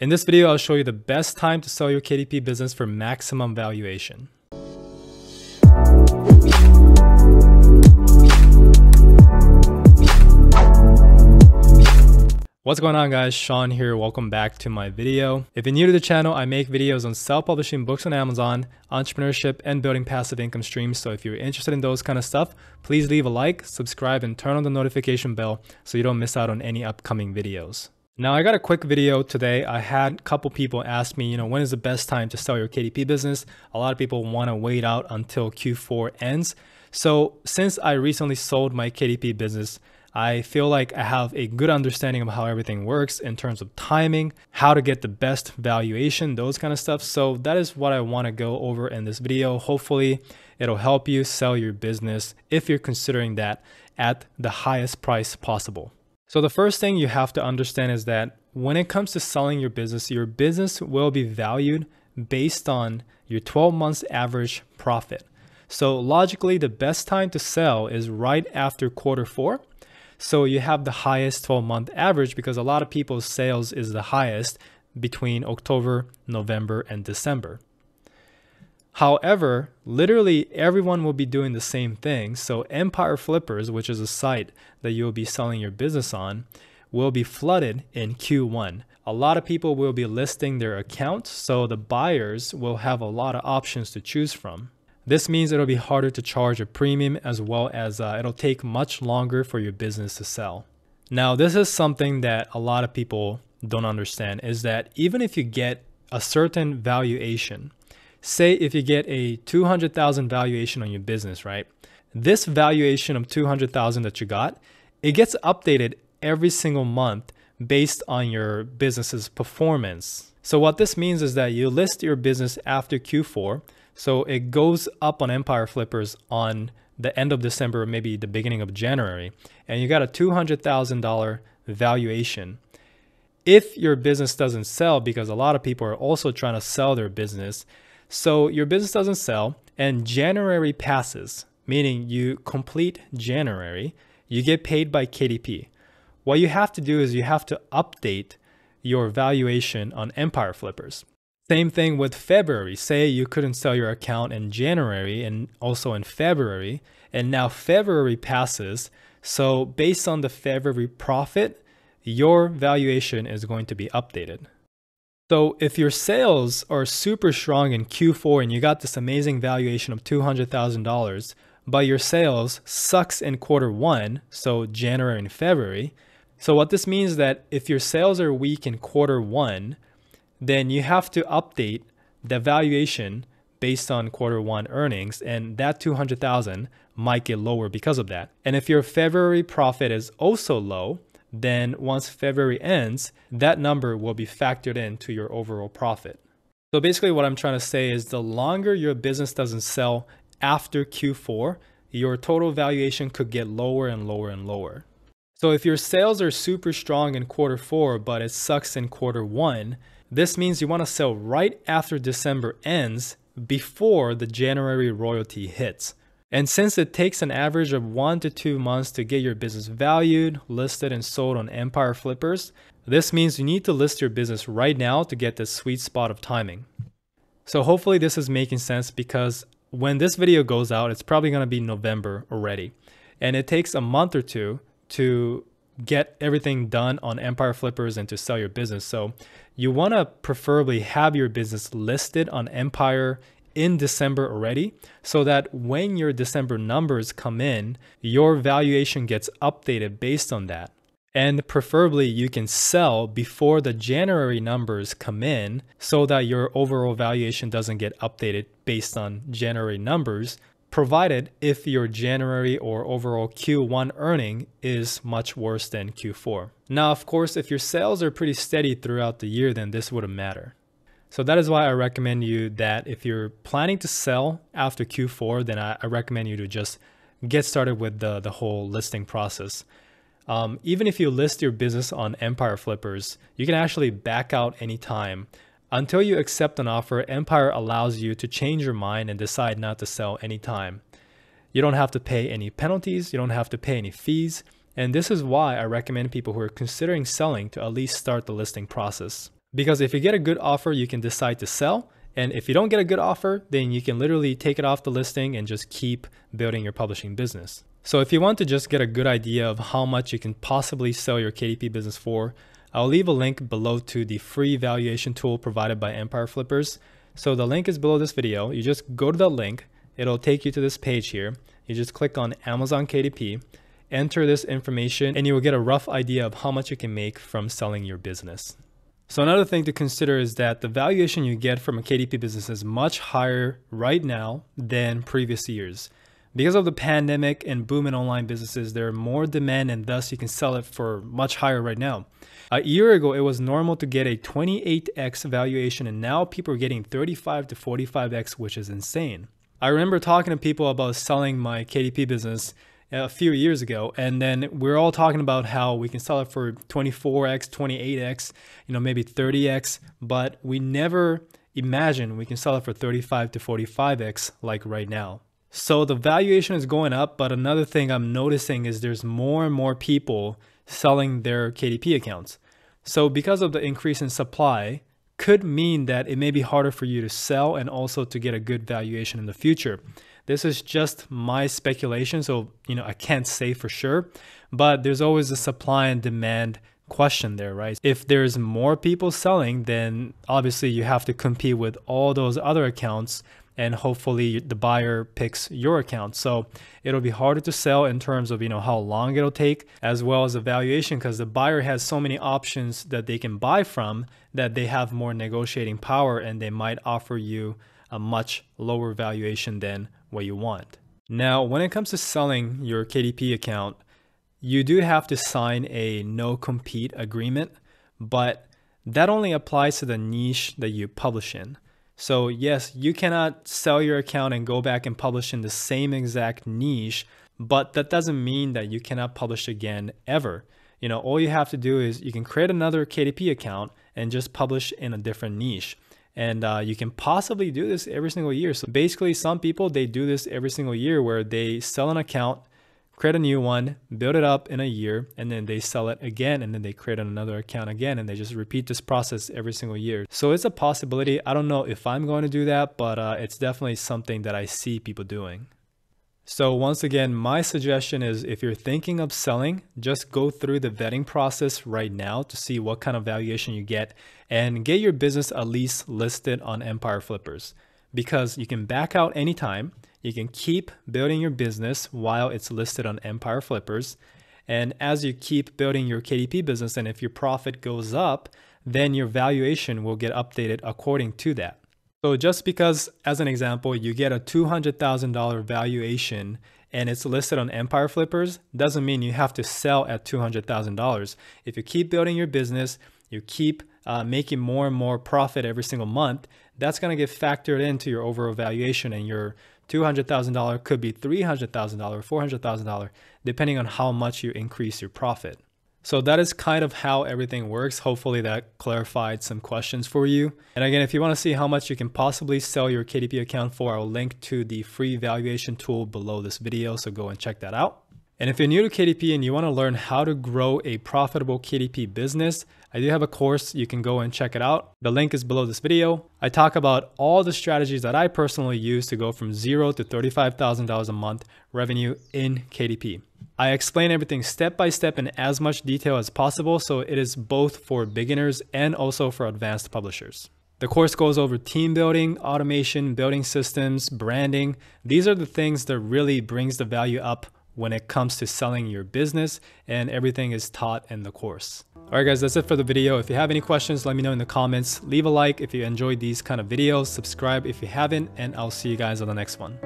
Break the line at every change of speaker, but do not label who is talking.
In this video, I'll show you the best time to sell your KDP business for maximum valuation. What's going on, guys? Sean here. Welcome back to my video. If you're new to the channel, I make videos on self-publishing books on Amazon, entrepreneurship, and building passive income streams. So if you're interested in those kind of stuff, please leave a like, subscribe, and turn on the notification bell so you don't miss out on any upcoming videos. Now, I got a quick video today. I had a couple people ask me, when is the best time to sell your KDP business? A lot of people want to wait out until Q4 ends. So since I recently sold my KDP business, I feel like I have a good understanding of how everything works in terms of timing, how to get the best valuation, those kind of stuff. So that is what I want to go over in this video. Hopefully it'll help you sell your business if you're considering that at the highest price possible. So the first thing you have to understand is that when it comes to selling your business will be valued based on your 12 months average profit. So logically, the best time to sell is right after Q4. So you have the highest 12-month average because a lot of people's sales is the highest between October, November, and December. However, literally everyone will be doing the same thing. So Empire Flippers, which is a site that you'll be selling your business on, will be flooded in Q1. A lot of people will be listing their accounts, so the buyers will have a lot of options to choose from. This means it'll be harder to charge a premium, as well as it'll take much longer for your business to sell. Now, this is something that a lot of people don't understand, is that even if you get a certain valuation, say if you get a 200,000 valuation on your business, right? This valuation of 200,000 that you got, it gets updated every single month based on your business's performance. So what this means is that you list your business after Q4. So it goes up on Empire Flippers on the end of December, maybe the beginning of January, and you got a $200,000 valuation. If your business doesn't sell, because a lot of people are also trying to sell their business, so your business doesn't sell and January passes, meaning you complete January, you get paid by KDP. What you have to do is you have to update your valuation on Empire Flippers. Same thing with February. Say you couldn't sell your account in January and also in February, and now February passes. So based on the February profit, your valuation is going to be updated. So if your sales are super strong in Q4 and you got this amazing valuation of $200,000, but your sales sucks in Q1, so January and February. So what this means is that if your sales are weak in Q1, then you have to update the valuation based on Q1 earnings, and that 200,000 might get lower because of that. And if your February profit is also low, then once February ends, that number will be factored into your overall profit. So basically what I'm trying to say is the longer your business doesn't sell after Q4, your total valuation could get lower and lower and lower. So if your sales are super strong in Q4, but it sucks in Q1, this means you want to sell right after December ends before the January royalty hits. And since it takes an average of 1 to 2 months to get your business valued, listed, and sold on Empire Flippers, this means you need to list your business right now to get the sweet spot of timing. So hopefully this is making sense, because when this video goes out, it's probably going to be November already. And it takes a month or two to get everything done on Empire Flippers and to sell your business. So you want to preferably have your business listed on Empire in December already, so that when your December numbers come in, your valuation gets updated based on that. And preferably you can sell before the January numbers come in, so that your overall valuation doesn't get updated based on January numbers, provided if your January or overall Q1 earning is much worse than Q4. Now, of course, if your sales are pretty steady throughout the year, then this wouldn't matter. So that is why I recommend you that if you're planning to sell after Q4, then I recommend you to just get started with the whole listing process. Even if you list your business on Empire Flippers, you can actually back out anytime. Until you accept an offer, Empire allows you to change your mind and decide not to sell anytime. You don't have to pay any penalties, you don't have to pay any fees, And this is why I recommend people who are considering selling to at least start the listing process. Because if you get a good offer, you can decide to sell. And if you don't get a good offer, then you can literally take it off the listing and just keep building your publishing business. So if you want to just get a good idea of how much you can possibly sell your KDP business for, I'll leave a link below to the free valuation tool provided by Empire Flippers. So the link is below this video. You just go to that link. It'll take you to this page here. You just click on Amazon KDP, enter this information, and you will get a rough idea of how much you can make from selling your business. So another thing to consider is that the valuation you get from a KDP business is much higher right now than previous years. Because of the pandemic and boom in online businesses, there are more demand and thus you can sell it for much higher right now. A year ago, it was normal to get a 28x valuation, and now people are getting 35 to 45x, which is insane. I remember talking to people about selling my KDP business a few years ago, and then we're all talking about how we can sell it for 24x, 28x, maybe 30x, but we never imagined we can sell it for 35 to 45x like right now. So the valuation is going up, but another thing I'm noticing is there's more and more people selling their KDP accounts. So because of the increase in supply, could mean that it may be harder for you to sell and also to get a good valuation in the future. This is just my speculation, so I can't say for sure, but there's always a supply and demand question there, right? If there's more people selling, then obviously you have to compete with all those other accounts, and hopefully the buyer picks your account. So it'll be harder to sell in terms of how long it'll take, as well as the valuation, because the buyer has so many options that they can buy from that they have more negotiating power, and they might offer you a much lower valuation than what you want. Now, when it comes to selling your KDP account, you do have to sign a no compete agreement, but that only applies to the niche that you publish in. So yes, you cannot sell your account and go back and publish in the same exact niche, but that doesn't mean that you cannot publish again ever. All you have to do is you can create another KDP account and just publish in a different niche. And you can possibly do this every single year. So basically, some people, they do this every single year where they sell an account, create a new one, build it up in a year, and then they sell it again, and then they create another account again, and they just repeat this process every single year. So it's a possibility. I don't know if I'm going to do that, but it's definitely something that I see people doing. So once again, my suggestion is if you're thinking of selling, just go through the vetting process right now to see what kind of valuation you get, and get your business at least listed on Empire Flippers, because you can back out anytime. You can keep building your business while it's listed on Empire Flippers. And as you keep building your KDP business, and if your profit goes up, then your valuation will get updated according to that. So just because, as an example, you get a $200,000 valuation and it's listed on Empire Flippers, doesn't mean you have to sell at $200,000. If you keep building your business, you keep making more and more profit every single month, that's going to get factored into your overall valuation, and your $200,000 could be $300,000, $400,000, depending on how much you increase your profit. So that is kind of how everything works. Hopefully that clarified some questions for you. And again, if you want to see how much you can possibly sell your KDP account for, I'll link to the free valuation tool below this video, so go and check that out. And if you're new to KDP and you want to learn how to grow a profitable KDP business, I do have a course. You can go and check it out. The link is below this video. I talk about all the strategies that I personally use to go from $0 to $35,000 a month revenue in KDP. I explain everything step by step in as much detail as possible, so it is both for beginners and also for advanced publishers. The course goes over team building, automation, building systems, branding. These are the things that really brings the value up when it comes to selling your business, and everything is taught in the course. All right, guys, that's it for the video. If you have any questions, let me know in the comments. Leave a like if you enjoyed these kind of videos, subscribe if you haven't, and I'll see you guys on the next one.